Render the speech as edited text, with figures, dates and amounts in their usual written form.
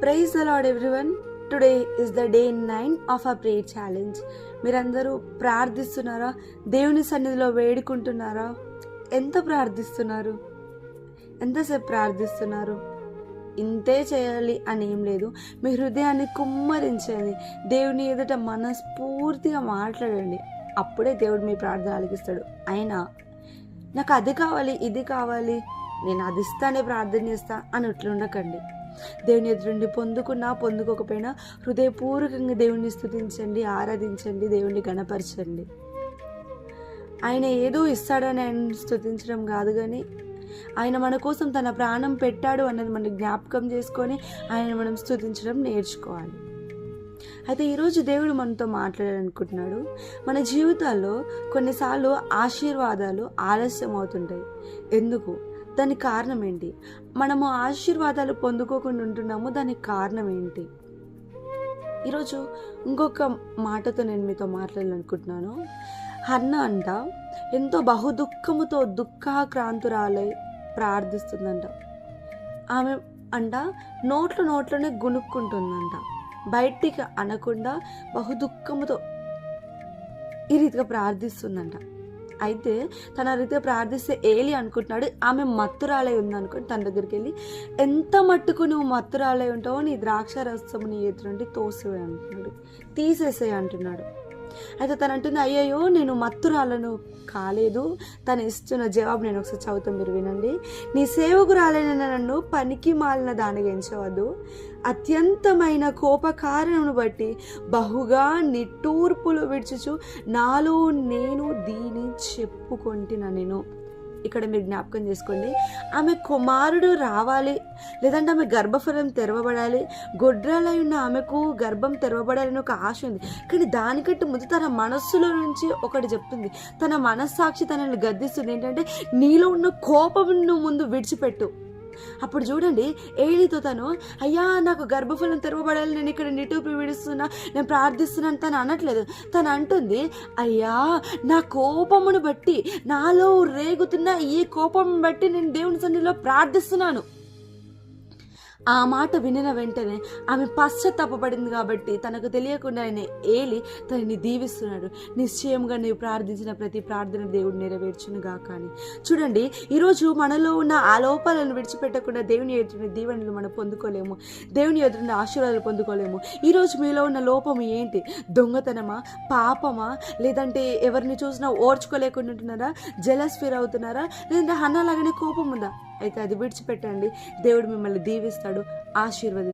Praise the lord everyone. Today is the day 9 of a prayer challenge. మీరందరూ ప్రార్థిస్తున్నారా? దేవుని సన్నిధిలో వేడుకుంటున్నారా? ఎంత ప్రార్థిస్తున్నారు? ఎంతసేపు ప్రార్థిస్తున్నారు? ఇంతే చేయాలి అని ఏం లేదు. మీ హృదయాన్ని కుమ్మరించండి. దేవుని ఎదుట మనస్ఫూర్తిగా మాట్లాడండి. అప్పుడే దేవుడు మీ ప్రార్థన ఆలకిస్తాడు. అయినా నాకు అది కావాలి, ఇది కావాలి, నేను అది ఇస్తానే ప్రార్థన చేస్తా అని అట్లుండకండి. దేవుని ఎదురుండి పొందుకున్నా పొందుకోకపోయినా హృదయపూర్వకంగా దేవుణ్ణి స్తుతించండి, ఆరాధించండి, దేవుణ్ణి గణపరచండి. ఆయన ఏదో ఇస్తాడని ఆయన స్తుతించడం కాదు, కానీ ఆయన మన కోసం తన ప్రాణం పెట్టాడు అన్నది మనం జ్ఞాపకం చేసుకొని ఆయన మనం స్తుతించడం నేర్చుకోవాలి. అయితే ఈరోజు దేవుడు మనతో మాట్లాడాలనుకుంటున్నాడు. మన జీవితాల్లో కొన్నిసార్లు ఆశీర్వాదాలు ఆలస్యం అవుతుంటాయి. ఎందుకు? దానికి కారణం ఏంటి? మనము ఆశీర్వాదాలు పొందుకోకుండా ఉంటున్నాము. దానికి కారణం ఏంటి? ఈరోజు ఇంకొక మాటతో నేను మీతో మాట్లాడాలనుకుంటున్నాను. హన్న అంట ఎంతో బహుదుఃఖముతో దుఃఖాక్రాంతురాలై ప్రార్థిస్తుందంట. ఆమె అంట నోట్లోనే గునుక్కుంటుందంట. బయటికి అనకుండా బహుదుఃఖముతో ఈ రీతిగా ప్రార్థిస్తుందంట. అయితే తన రీతిగా ప్రార్థిస్తే ఏలి అనుకుంటున్నాడు ఆమె మత్తురాలై ఉందనుకుని తన దగ్గరికి వెళ్ళి, ఎంత మట్టుకు నువ్వు మత్తురాలై ఉంటావో నీ ద్రాక్ష రసము నీ ఎదురు నుండి తోసివే అంటున్నాడు, తీసేసే అంటున్నాడు. అయితే తను అంటుంది, అయ్యయ్యో నేను మత్తురాలను కాలేదు. తను ఇస్తున్న జవాబు నేను ఒకసారి చదువుతాం, మీరు వినండి. నీ సేవకురాలైన నన్ను పనికి మాలిన దానిగా ఎంచవద్దు. అత్యంతమైన కోపకారణను బట్టి బహుగా నిట్టూర్పులు విడుచుచు నాలో నేను దీని చెప్పుకొంటిన నేను. ఇక్కడ మీరు జ్ఞాపకం చేసుకోండి, ఆమె కుమారుడు రావాలి, లేదంటే ఆమె గర్భఫలం తెరవబడాలి, గొడ్రాలై ఉన్న ఆమెకు గర్భం తెరవబడాలని ఒక ఆశ ఉంది. కానీ దానికంటే ముందు తన మనస్సులో నుంచి ఒకటి చెప్తుంది. తన మనస్సాక్షి తనని గద్దిస్తుంది. ఏంటంటే నీలో ఉన్న కోపం నువ్వు ముందు విడిచిపెట్టు. అప్పుడు చూడండి, ఏలితో తను, అయ్యా నాకు గర్భఫలం తెరవబడాలి, నేను ఇక్కడ నిట్టూర్పు విడుస్తున్నా, నేను ప్రార్థిస్తున్నాను తను అనట్లేదు. తను అంటుంది, అయ్యా నా కోపమును బట్టి, నాలో రేగుతున్న ఈ కోపం బట్టి నేను దేవుని సన్నిధిలో ప్రార్థిస్తున్నాను. ఆ మాట వినిన వెంటనే ఆమె పశ్చాత్తాపపడింది. కాబట్టి తనకు తెలియకుండానే ఏలి తనని దీవిస్తున్నాడు. నిశ్చయంగా నీవు ప్రార్థించిన ప్రతి ప్రార్థన దేవుడు నెరవేర్చునుగా. కానీ చూడండి, ఈరోజు మనలో ఉన్న ఆ లోపాలను విడిచిపెట్టకుండా దేవుని ఎదురున్న దీవెనలు మనం పొందుకోలేము, దేవుని ఎదురున్న ఆశీర్వాదాలు పొందుకోలేము. ఈరోజు మీలో ఉన్న లోపం ఏంటి? దొంగతనమా, పాపమా, లేదంటే ఎవరిని చూసినా ఓర్చుకోలేకుండా ఉంటున్నారా, జెలస్ ఫీల్ అవుతున్నారా, లేదంటే హన్నలాగానే కోపం ఉందా? అయితే అది విడిచిపెట్టండి. దేవుడు మిమ్మల్ని దీవిస్తాడు, ఆశీర్వదిస్తాడు.